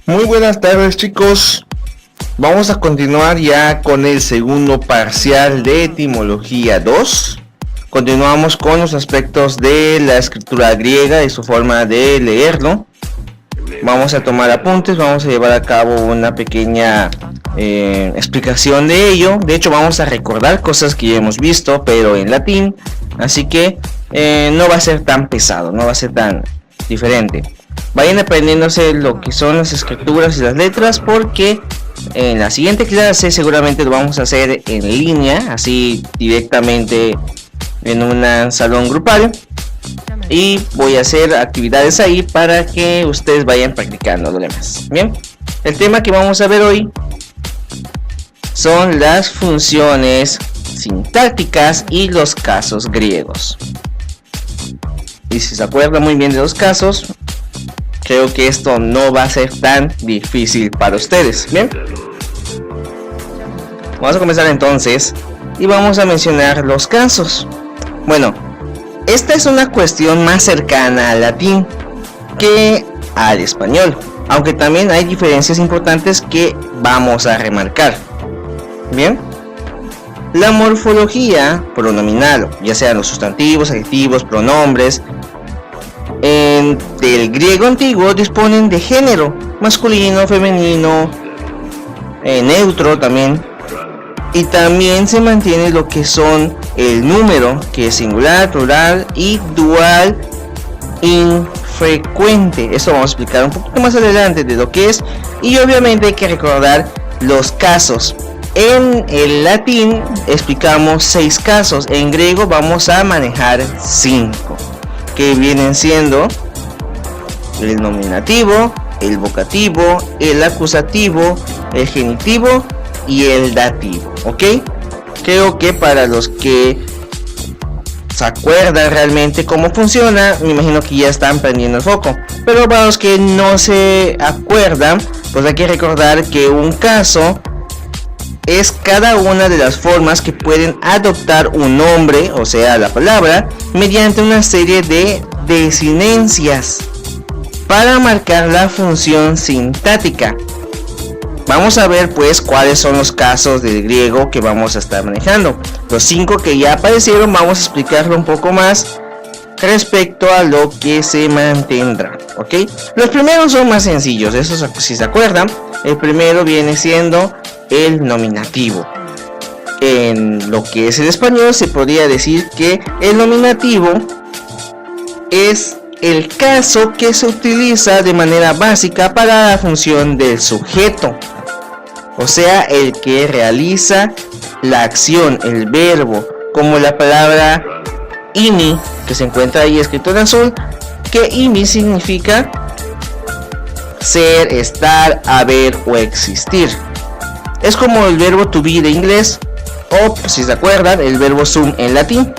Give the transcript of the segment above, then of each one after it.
Muy buenas tardes, chicos. Vamos a continuar ya con el segundo parcial de etimología 2. Continuamos con los aspectos de la escritura griega y su forma de leerlo. Vamos a tomar apuntes, vamos a llevar a cabo una pequeña explicación de ello. De hecho, vamos a recordar cosas que ya hemos visto, pero en latín. Así que no va a ser tan pesado, no va a ser tan diferente. Vayan aprendiéndose lo que son las escrituras y las letras, porque en la siguiente clase seguramente lo vamos a hacer en línea, así directamente en un salón grupal, y voy a hacer actividades ahí para que ustedes vayan practicando lo demás. Bien, el tema que vamos a ver hoy son las funciones sintácticas y los casos griegos. Y si se acuerdan muy bien de los casos, creo que esto no va a ser tan difícil para ustedes. Bien, vamos a comenzar entonces y vamos a mencionar los casos. Bueno, esta es una cuestión más cercana al latín que al español, aunque también hay diferencias importantes que vamos a remarcar. Bien, la morfología pronominal, ya sean los sustantivos, adjetivos, pronombres, del griego antiguo disponen de género masculino, femenino, neutro también, y también se mantiene lo que son el número, que es singular, plural y dual infrecuente. Eso vamos a explicar un poquito más adelante de lo que es, y obviamente hay que recordar los casos. En el latín explicamos 6 casos, en griego vamos a manejar 5, que vienen siendo el nominativo, el vocativo, el acusativo, el genitivo y el dativo. ¿Ok? Creo que para los que se acuerdan realmente cómo funciona, me imagino que ya están prendiendo el foco. Pero para los que no se acuerdan, pues hay que recordar que un caso es cada una de las formas que pueden adoptar un nombre, o sea, la palabra, mediante una serie de desinencias para marcar la función sintáctica. Vamos a ver pues cuáles son los casos del griego que vamos a estar manejando. Los 5 que ya aparecieron, vamos a explicarlo un poco más respecto a lo que se mantendrá. ¿Ok? Los primeros son más sencillos, esos si se acuerdan. El primero viene siendo el nominativo. En lo que es el español se podría decir que el nominativo es el caso que se utiliza de manera básica para la función del sujeto, o sea, el que realiza la acción, el verbo, como la palabra imi, que se encuentra ahí escrito en azul, que imi significa ser, estar, haber o existir. Es como el verbo to be de inglés, o si se acuerdan, el verbo sum en latín.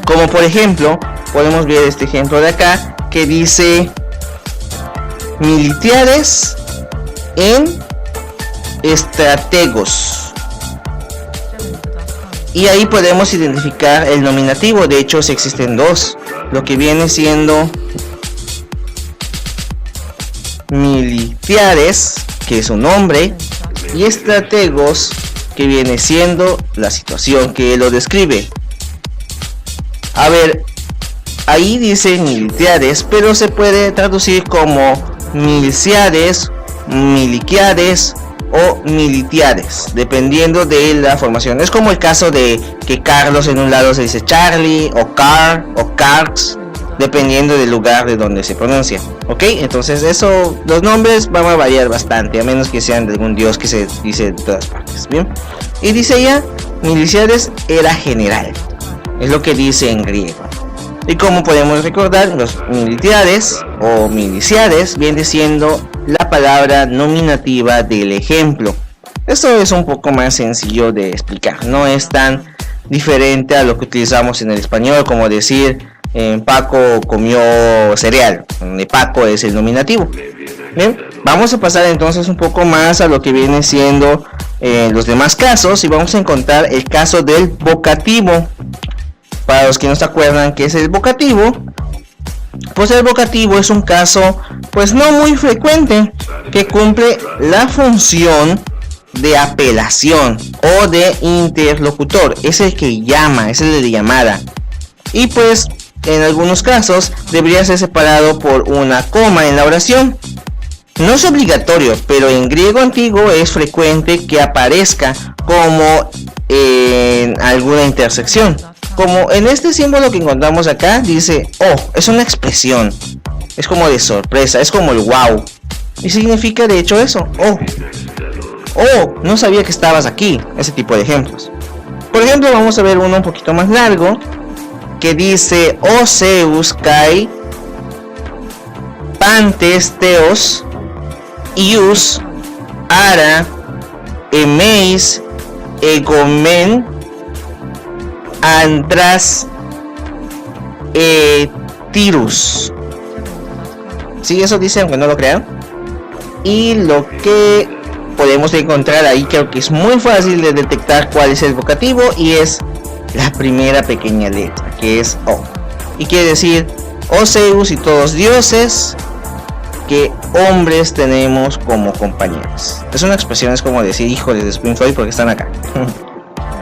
Como por ejemplo, podemos ver este ejemplo de acá que dice militiades en estrategos, y ahí podemos identificar el nominativo. De hecho, existen dos, lo que viene siendo militiades, que es un nombre, y estrategos, que viene siendo la situación que lo describe. A ver, ahí dice militiades, pero se puede traducir como miliciades, miliquiades o militiades, dependiendo de la formación. Es como el caso de que Carlos en un lado se dice Charlie o Car o Carx, dependiendo del lugar de donde se pronuncia. Ok, entonces eso, los nombres van a variar bastante, a menos que sean de algún dios que se dice de todas partes. Bien, y dice ya, miliciades era general, es lo que dice en griego. Y como podemos recordar, los militiades o miliciades viene siendo la palabra nominativa del ejemplo. Esto es un poco más sencillo de explicar, no es tan diferente a lo que utilizamos en el español, como decir Paco comió cereal, donde Paco es el nominativo. Bien, vamos a pasar entonces un poco más a lo que viene siendo los demás casos, y vamos a encontrar el caso del vocativo. Para los que no se acuerdan qué es el vocativo, Pues el vocativo es un caso pues no muy frecuente que cumple la función de apelación o de interlocutor. Es el que llama, es el de llamada. Y pues en algunos casos debería ser separado por una coma en la oración. No es obligatorio, pero en griego antiguo es frecuente que aparezca como en alguna intersección. Como en este símbolo que encontramos acá, dice oh, es una expresión. Es como de sorpresa, es como el wow. Y significa de hecho eso, oh. Oh, no sabía que estabas aquí. Ese tipo de ejemplos. Por ejemplo, vamos a ver uno un poquito más largo que dice O Zeus kai pantes teos ius ara emeis egomen andras tirus. Sí, eso dice, aunque no lo crean. Y lo que podemos encontrar ahí, creo que es muy fácil de detectar cuál es el vocativo, y es la primera pequeña letra, que es O, y quiere decir oh Zeus y todos dioses, que hombres tenemos como compañeros. Es una expresión, es como decir híjoles de Spring Floyd porque están acá.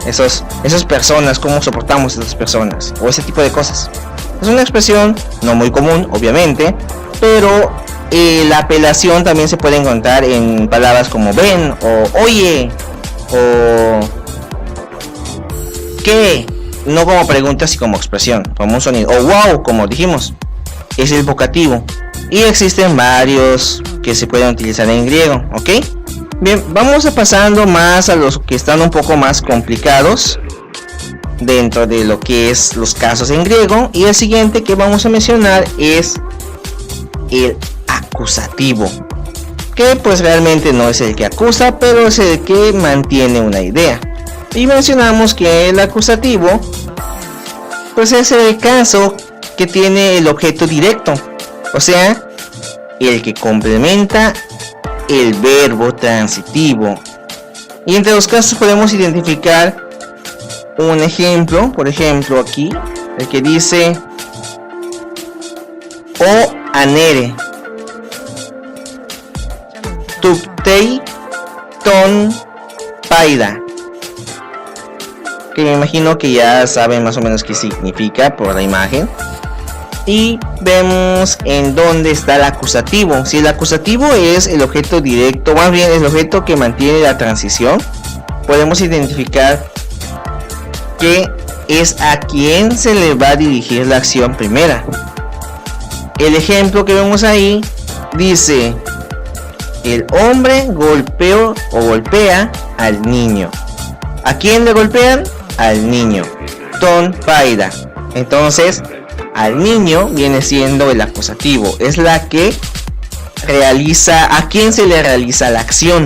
Esas personas, cómo soportamos a esas personas, o ese tipo de cosas. Es una expresión no muy común, obviamente, pero la apelación también se puede encontrar en palabras como ven, o oye, o qué, no como preguntas y como expresión, como un sonido, o wow, como dijimos, es el vocativo. Y existen varios que se pueden utilizar en griego, ¿ok? Bien, vamos a pasando más a los que están un poco más complicados dentro de lo que es los casos en griego. Y el siguiente que vamos a mencionar es el acusativo, que pues realmente no es el que acusa, pero es el que mantiene una idea. Y mencionamos que el acusativo pues es el caso que tiene el objeto directo, o sea, el que complementa el verbo transitivo. Y entre los casos podemos identificar un ejemplo, por ejemplo aquí, el que dice o anere tuktei ton paida, que me imagino que ya saben más o menos qué significa por la imagen. Y vemos en dónde está el acusativo. Si el acusativo es el objeto directo, más bien el objeto que mantiene la transición, podemos identificar que es a quien se le va a dirigir la acción primera. El ejemplo que vemos ahí dice: el hombre golpeó o golpea al niño. ¿A quién le golpean? Al niño. Ton paida. Entonces, al niño viene siendo el acusativo. Es la que realiza, a quien se le realiza la acción.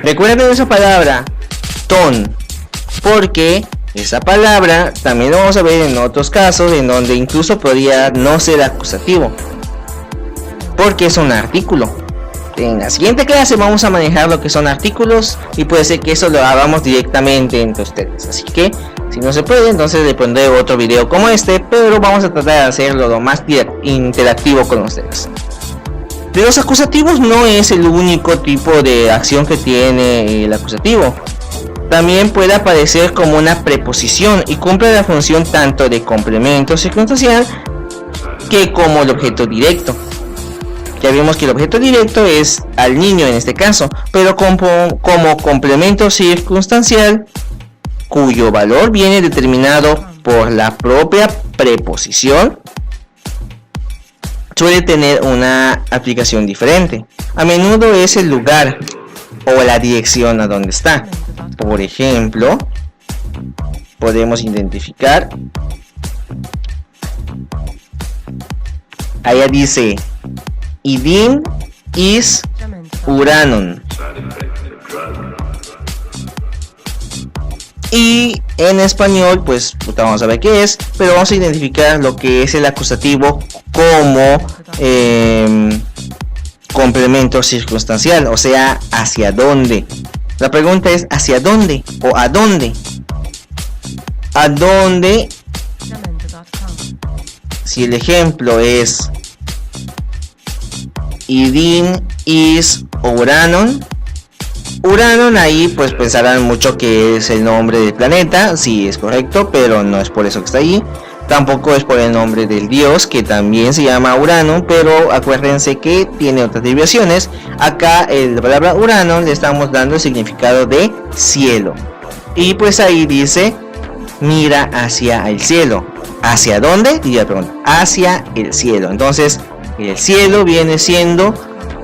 Recuerden esa palabra, ton, porque esa palabra también lo vamos a ver en otros casos en donde incluso podría no ser acusativo, porque es un artículo. En la siguiente clase vamos a manejar lo que son artículos y puede ser que eso lo hagamos directamente entre ustedes. Así que si no se puede, entonces le pondré otro video como este, pero vamos a tratar de hacerlo lo más interactivo con ustedes. De los acusativos no es el único tipo de acción que tiene el acusativo. También puede aparecer como una preposición y cumple la función tanto de complemento circunstancial que como el objeto directo. Ya vimos que el objeto directo es al niño en este caso, pero como complemento circunstancial, cuyo valor viene determinado por la propia preposición, suele tener una aplicación diferente. A menudo es el lugar o la dirección a donde está. Por ejemplo, podemos identificar, allá dice idin is uranon, y en español pues vamos a ver qué es, pero vamos a identificar lo que es el acusativo como complemento circunstancial, o sea, hacia dónde. La pregunta es hacia dónde o a dónde. A dónde si el ejemplo es Idin is Uranon, Uranon, ahí pues pensarán mucho que es el nombre del planeta, sí es correcto, pero no es por eso que está ahí. Tampoco es por el nombre del dios, que también se llama Uranon, pero acuérdense que tiene otras derivaciones. Acá la palabra Uranon le estamos dando el significado de cielo. Y pues ahí dice, mira hacia el cielo. ¿Hacia dónde? Y la pregunta, hacia el cielo. Entonces, el cielo viene siendo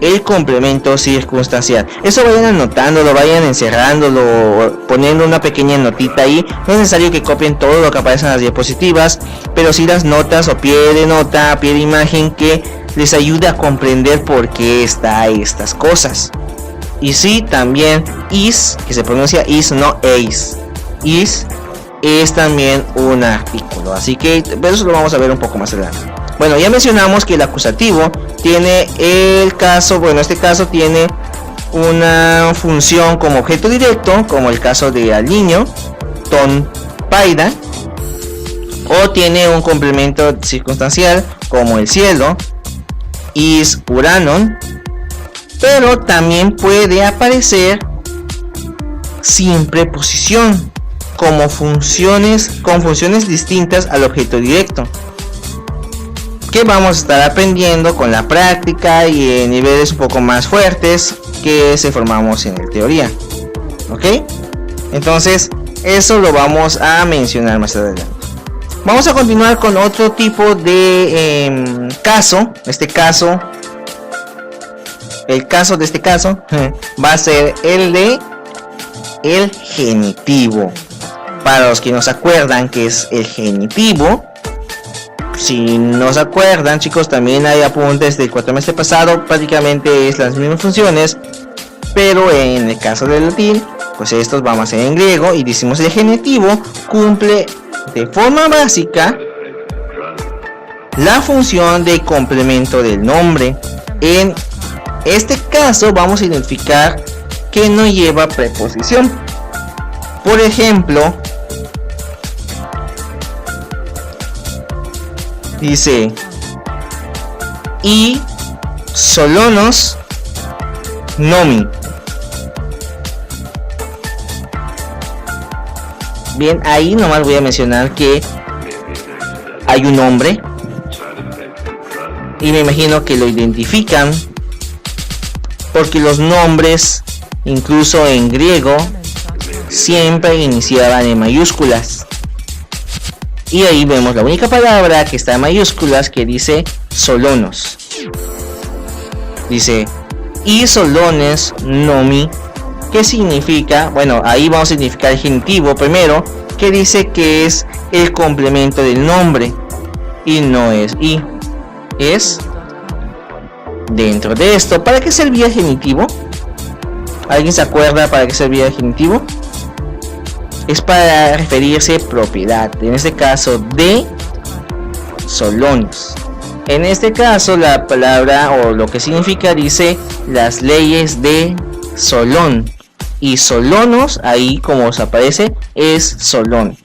el complemento circunstancial. Eso vayan anotándolo, vayan encerrándolo, poniendo una pequeña notita ahí. No es necesario que copien todo lo que aparece en las diapositivas, pero sí las notas o pie de nota, pie de imagen, que les ayude a comprender por qué está estas cosas. Y sí, también is, que se pronuncia is, no eis. Is es también un artículo, así que eso lo vamos a ver un poco más adelante. Bueno, ya mencionamos que el acusativo tiene el caso, bueno, este caso tiene una función como objeto directo, como el caso de al niño, ton paida, o tiene un complemento circunstancial como el cielo, is Uranon, pero también puede aparecer sin preposición, como con funciones distintas al objeto directo, que vamos a estar aprendiendo con la práctica y en niveles un poco más fuertes que se formamos en la teoría. ¿Ok? Entonces, eso lo vamos a mencionar más adelante. Vamos a continuar con otro tipo de caso. El caso de este caso va a ser el de el genitivo. Para los que no se acuerdan qué es el genitivo, si no se acuerdan, chicos, también hay apuntes del cuatrimestre pasado, prácticamente es las mismas funciones, pero en el caso del latín, pues estos vamos a hacer en griego, y decimos el genitivo cumple de forma básica la función de complemento del nombre. En este caso vamos a identificar que no lleva preposición. Por ejemplo, dice y solonos nomi. Bien, ahí nomás voy a mencionar que hay un nombre y me imagino que lo identifican porque los nombres, incluso en griego, siempre iniciaban en mayúsculas. Y ahí vemos la única palabra que está en mayúsculas, que dice solonos. Dice y solones nomi, que significa, bueno, ahí vamos a significar el genitivo primero, que dice que es el complemento del nombre y no es y, es dentro de esto. ¿Para qué servía el genitivo? ¿Alguien se acuerda para qué servía el genitivo? Es para referirse a propiedad, en este caso de solonos. En este caso la palabra o lo que significa dice las leyes de Solón, y solonos, ahí como os aparece, es Solón.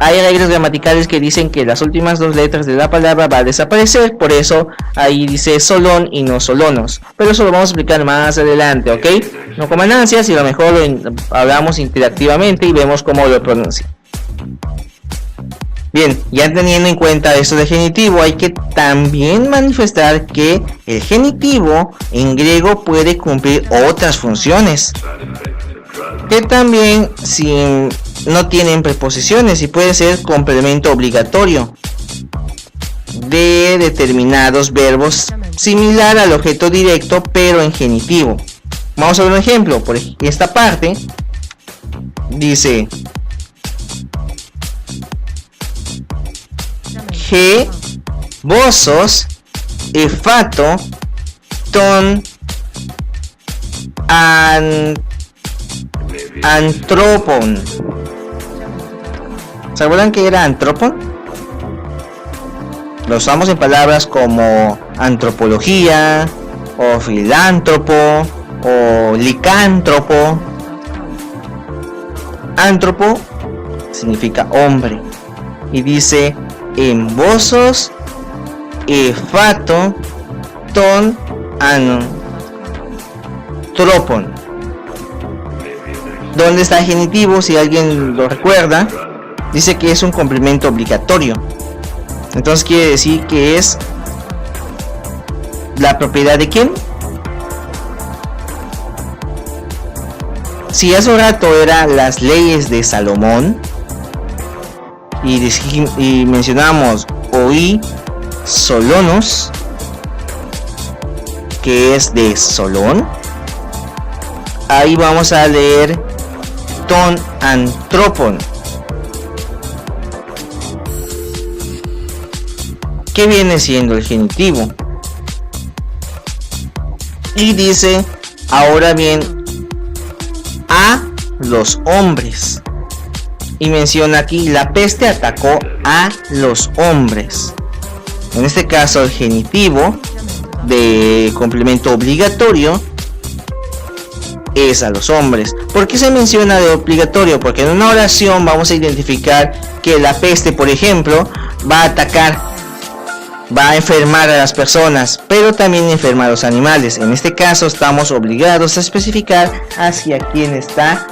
Hay reglas gramaticales que dicen que las últimas dos letras de la palabra va a desaparecer, por eso ahí dice Solón y no solonos, pero eso lo vamos a explicar más adelante, ¿ok? No coman ansias, y a lo mejor lo hablamos interactivamente y vemos cómo lo pronuncia. Bien, ya teniendo en cuenta esto de genitivo, hay que también manifestar que el genitivo en griego puede cumplir otras funciones, que también no tienen preposiciones, y puede ser complemento obligatorio de determinados verbos, similar al objeto directo pero en genitivo. Vamos a ver un ejemplo. Por esta parte dice G vosos efato ton antropon. ¿Se acuerdan que era antropon? Lo usamos en palabras como antropología, o filántropo, o licántropo. Antropo significa hombre, y dice en vosos efato, ton, anon, tropon. ¿Dónde está el genitivo? Si alguien lo recuerda, dice que es un complemento obligatorio. Entonces quiere decir que es la propiedad de ¿quién? Si hace un rato eran las leyes de Salomón y mencionamos oí Solonos, que es de Solón, ahí vamos a leer ton antropon, que viene siendo el genitivo. Y dice, ahora bien, a los hombres. Y menciona aquí, la peste atacó a los hombres. En este caso, el genitivo de complemento obligatorio es a los hombres. ¿Por qué se menciona de obligatorio? Porque en una oración vamos a identificar que la peste, por ejemplo, va a atacar, va a enfermar a las personas, pero también enferma a los animales. En este caso estamos obligados a especificar hacia quién está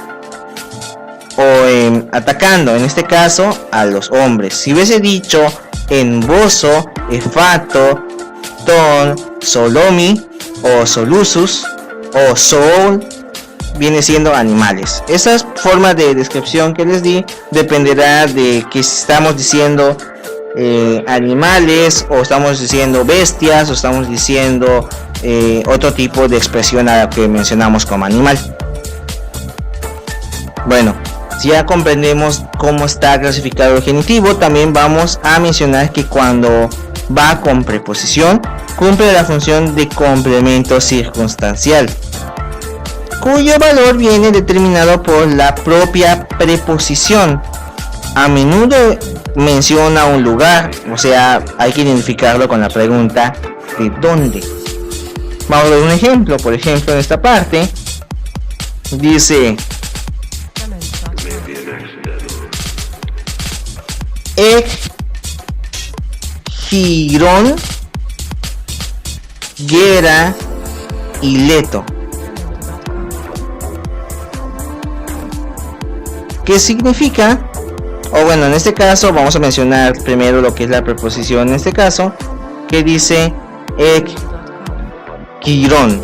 atacando, en este caso a los hombres. Si hubiese dicho embozo, efato, ton, solomi o solusus o sol, viene siendo animales. Esa forma de descripción que les di dependerá de que si estamos diciendo animales, o estamos diciendo bestias, o estamos diciendo otro tipo de expresión a la que mencionamos como animal. Bueno, si ya comprendemos cómo está clasificado el genitivo, también vamos a mencionar que cuando va con preposición cumple la función de complemento circunstancial, cuyo valor viene determinado por la propia preposición. A menudo menciona un lugar, o sea, hay que identificarlo con la pregunta ¿de dónde? Vamos a ver un ejemplo. Por ejemplo, en esta parte dice Girón, Gera y Leto. ¿Qué significa? O bueno, en este caso vamos a mencionar primero lo que es la preposición en este caso, que dice Girón,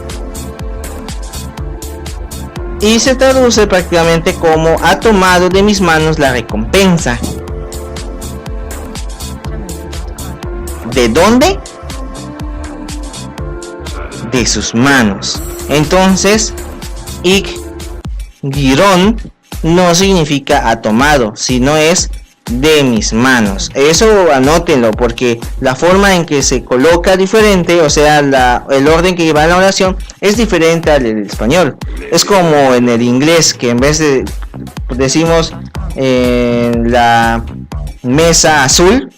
y se traduce prácticamente como ha tomado de mis manos la recompensa. ¿De dónde? De sus manos. Entonces, Girón no significa ha tomado, sino es de mis manos. Eso anótenlo, porque la forma en que se coloca diferente, o sea, el orden que lleva la oración es diferente al del español. Es como en el inglés, que en vez de decimos la mesa azul,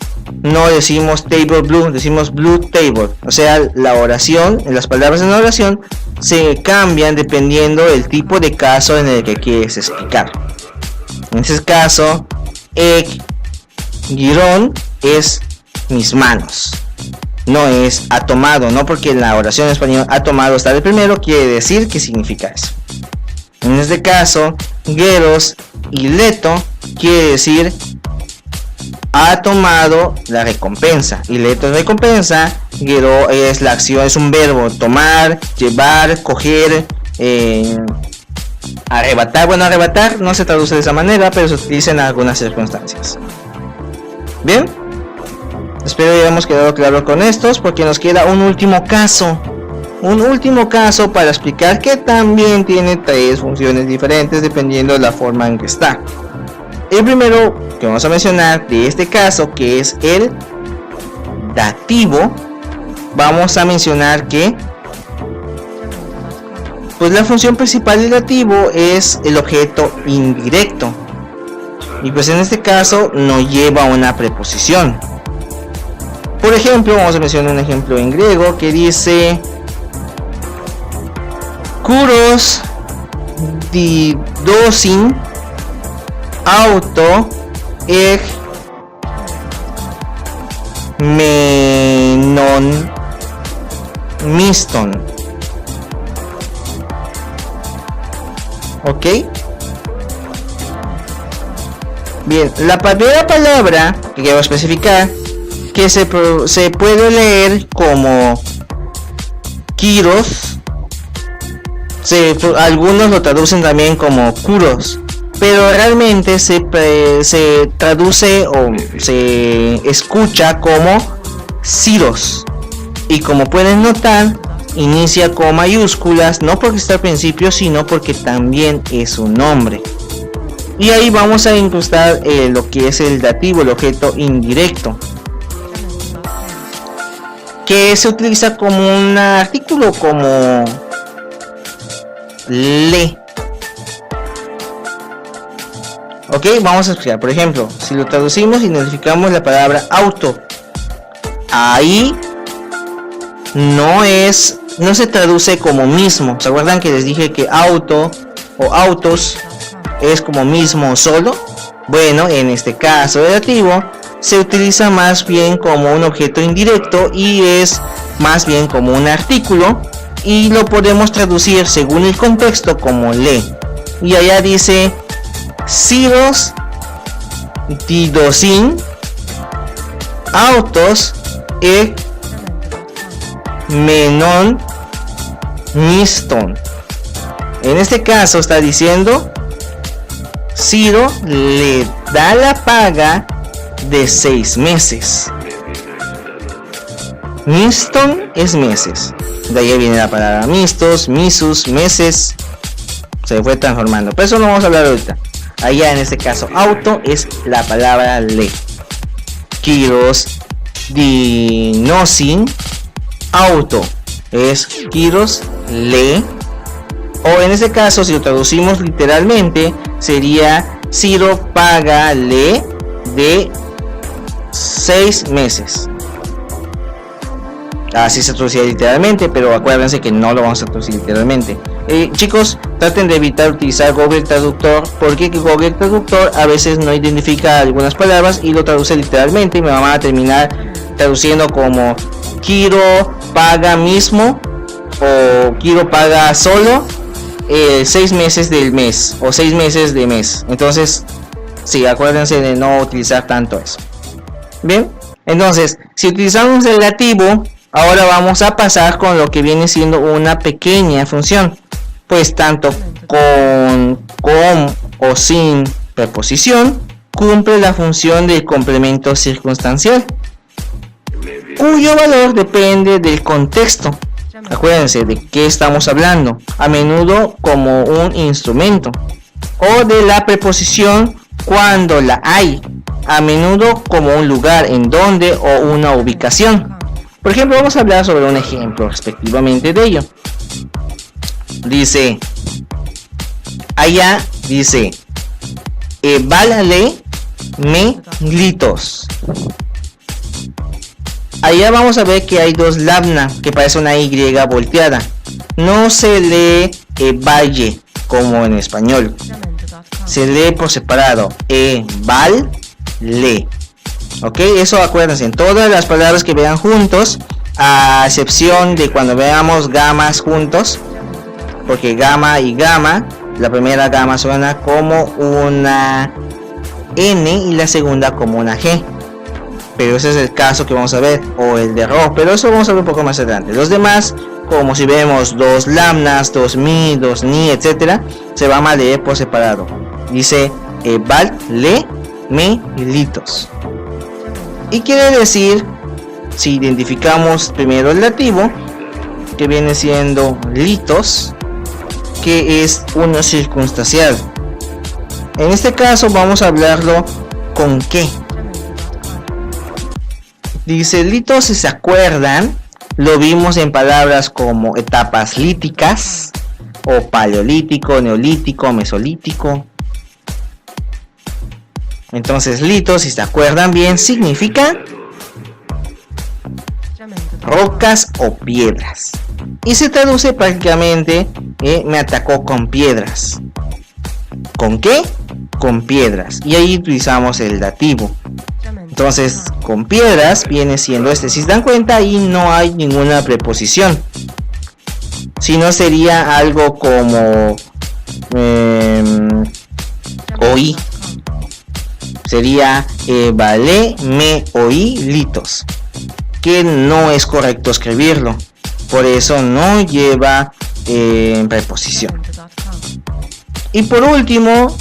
no decimos table blue, decimos blue table. O sea, la oración, las palabras en la oración se cambian dependiendo del tipo de caso en el que quieres explicar. En este caso, Girón es mis manos, no es ha tomado, no porque en la oración en español ha tomado está de primero, quiere decir que significa eso. En este caso, Geros y Leto quiere decir ha tomado la recompensa, y Leto es recompensa, Gero es la acción, es un verbo, tomar, llevar, coger, arrebatar. Bueno, arrebatar no se traduce de esa manera, pero se utiliza en algunas circunstancias. Bien, espero que hayamos quedado claro con estos, porque nos queda un último caso para explicar que también tiene tres funciones diferentes dependiendo de la forma en que está. El primero que vamos a mencionar de este caso, que es el dativo, vamos a mencionar que pues la función principal del dativo es el objeto indirecto, y pues en este caso no lleva una preposición. Por ejemplo, vamos a mencionar un ejemplo en griego que dice kuros didosin auto eg menon miston. ¿Ok? Bien, la primera palabra que quiero especificar, que se puede leer como Kiros, algunos lo traducen también como Kuros, pero realmente se traduce o se escucha como Siros, y como pueden notar, inicia con mayúsculas, no porque está al principio, sino porque también es un nombre. Y ahí vamos a incrustar lo que es el dativo, el objeto indirecto, que se utiliza como un artículo, como le. Ok, vamos a explicar. Por ejemplo, si lo traducimos y identificamos la palabra auto, ahí no se traduce como mismo. ¿Se acuerdan que les dije que auto o autos es como mismo solo? Bueno, en este caso el dativo se utiliza más bien como un objeto indirecto y es más bien como un artículo, y lo podemos traducir según el contexto como le. Y allá dice Siros didosin autos e menon miston. En este caso está diciendo Ciro le da la paga de 6 meses. Miston es meses, de ahí viene la palabra mistos, misus, meses, se fue transformando, pero eso no vamos a hablar ahorita. Allá en este caso auto es la palabra le. Kiros dinosin auto es Kiros le, o en este caso si lo traducimos literalmente sería Ciro paga le de 6 meses. Así se traducía literalmente, pero acuérdense que no lo vamos a traducir literalmente. Chicos, traten de evitar utilizar Google Traductor, porque Google Traductor a veces no identifica algunas palabras y lo traduce literalmente, y me van a terminar traduciendo como Kiro paga mismo o Kiro paga solo 6 meses del mes o 6 meses de mes. Entonces, sí, acuérdense de no utilizar tanto eso. Bien, entonces, si utilizamos el dativo, ahora vamos a pasar con lo que viene siendo una pequeña función. Pues tanto con o sin preposición cumple la función del complemento circunstancial, cuyo valor depende del contexto. Acuérdense de qué estamos hablando, a menudo como un instrumento, o de la preposición cuando la hay, a menudo como un lugar en donde o una ubicación. Por ejemplo, vamos a hablar sobre un ejemplo respectivamente de ello. Dice, allá dice, válale me litos. Allá vamos a ver que hay dos labna, que parece una Y volteada. No se lee valle como en español. Se lee por separado. Val le. Ok, eso acuérdense. En todas las palabras que vean juntos, a excepción de cuando veamos gamas juntos, porque gama y gama, la primera gama suena como una N y la segunda como una G. Pero ese es el caso que vamos a ver, o el de ro, pero eso vamos a ver un poco más adelante. Los demás, como si vemos dos lamnas, dos mi, dos ni, etcétera, se van a leer por separado. Dice val le me litos. Y quiere decir, si identificamos primero el dativo, que viene siendo litos, que es uno circunstancial. En este caso vamos a hablarlo con qué. Dice litos, si se acuerdan, lo vimos en palabras como etapas líticas, o paleolítico, neolítico, mesolítico. Entonces litos, si se acuerdan bien, significa rocas o piedras, y se traduce prácticamente me atacó con piedras. ¿Con qué? Con piedras, y ahí utilizamos el dativo. Entonces, con piedras viene siendo este. Si se dan cuenta, ahí no hay ninguna preposición. Si no, sería algo como oí. Sería vale, me oí, litos. Que no es correcto escribirlo. Por eso no lleva preposición. Y por último,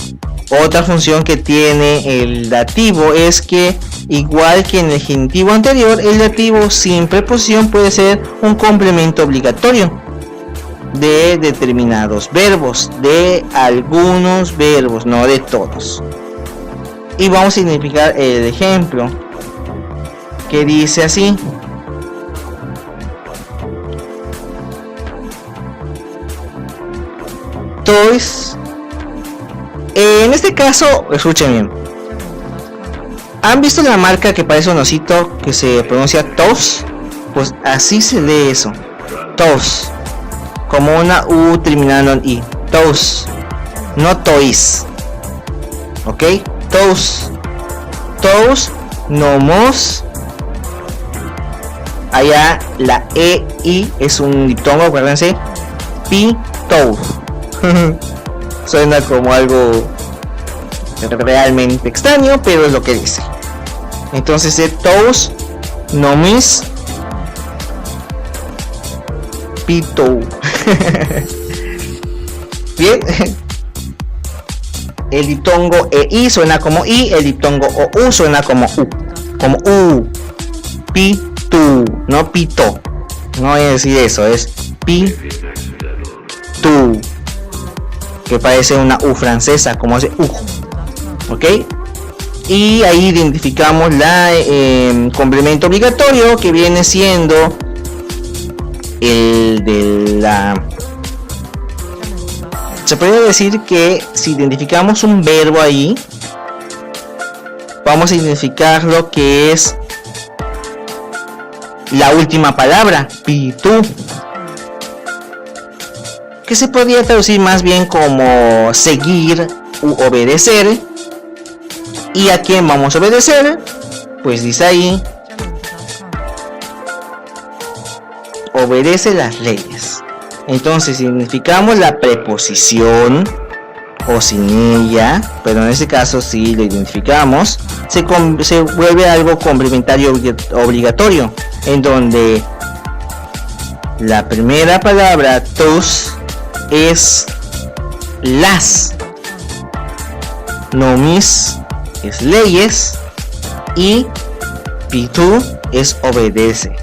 otra función que tiene el dativo es que, igual que en el genitivo anterior, el dativo sin preposición puede ser un complemento obligatorio de determinados verbos, de algunos verbos, no de todos. Y vamos a identificar el ejemplo, que dice así: toys. En este caso, escuchen bien. ¿Han visto la marca que parece un osito que se pronuncia toes? Pues así se lee eso, toes, como una U terminando en I. Toes, no toys. ¿Ok? Toes. Toes, nomos. Allá la EI es un diptongo, acuérdense. Pi, toes. Suena como algo realmente extraño, pero es lo que dice. Entonces, toes, nomis, pito. Bien. El diptongo EI suena como I, el diptongo OU suena como U. Como U. Pitu, no pito. No voy a decir eso, es pi, tu. Que parece una U francesa, como hace U. ¿Ok? Y ahí identificamos la complemento obligatorio, que viene siendo el de la... Se puede decir que si identificamos un verbo ahí, vamos a identificar lo que es la última palabra, pitu, que se podría traducir más bien como seguir u obedecer. ¿Y a quién vamos a obedecer? Pues dice ahí, obedece las leyes. Entonces identificamos la preposición o sin ella, pero en este caso sí lo identificamos. Se vuelve algo complementario obligatorio, en donde la primera palabra tus es las, nomis es leyes y pitu es obedece.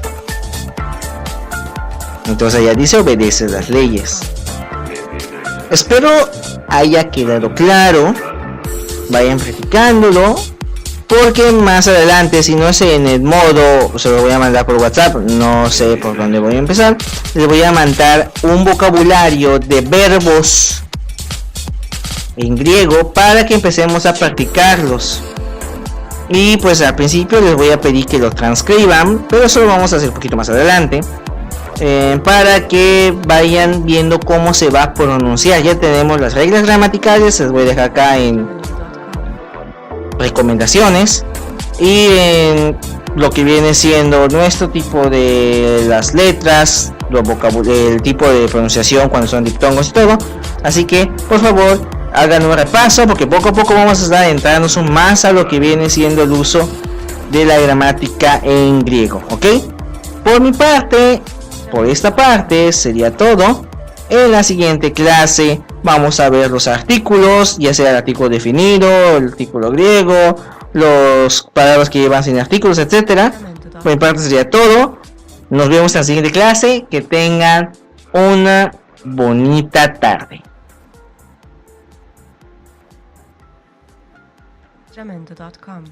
Entonces ya dice obedece las leyes. Espero haya quedado claro. Vayan practicándolo, porque más adelante, si no sé en el modo, se lo voy a mandar por WhatsApp, no sé por dónde voy a empezar, les voy a mandar un vocabulario de verbos en griego para que empecemos a practicarlos. Y pues al principio les voy a pedir que lo transcriban, pero eso lo vamos a hacer un poquito más adelante, para que vayan viendo cómo se va a pronunciar. Ya tenemos las reglas gramaticales, les voy a dejar acá en recomendaciones, y en lo que viene siendo nuestro tipo de las letras, el tipo de pronunciación cuando son diptongos y todo. Así que por favor hagan un repaso, porque poco a poco vamos a estar entrando más a lo que viene siendo el uso de la gramática en griego. Ok, por mi parte, por esta parte sería todo. En la siguiente clase vamos a ver los artículos, ya sea el artículo definido, el artículo griego, los palabras que llevan sin artículos, etcétera. Por mi parte sería todo. Nos vemos en la siguiente clase. Que tengan una bonita tarde. Jamendo.com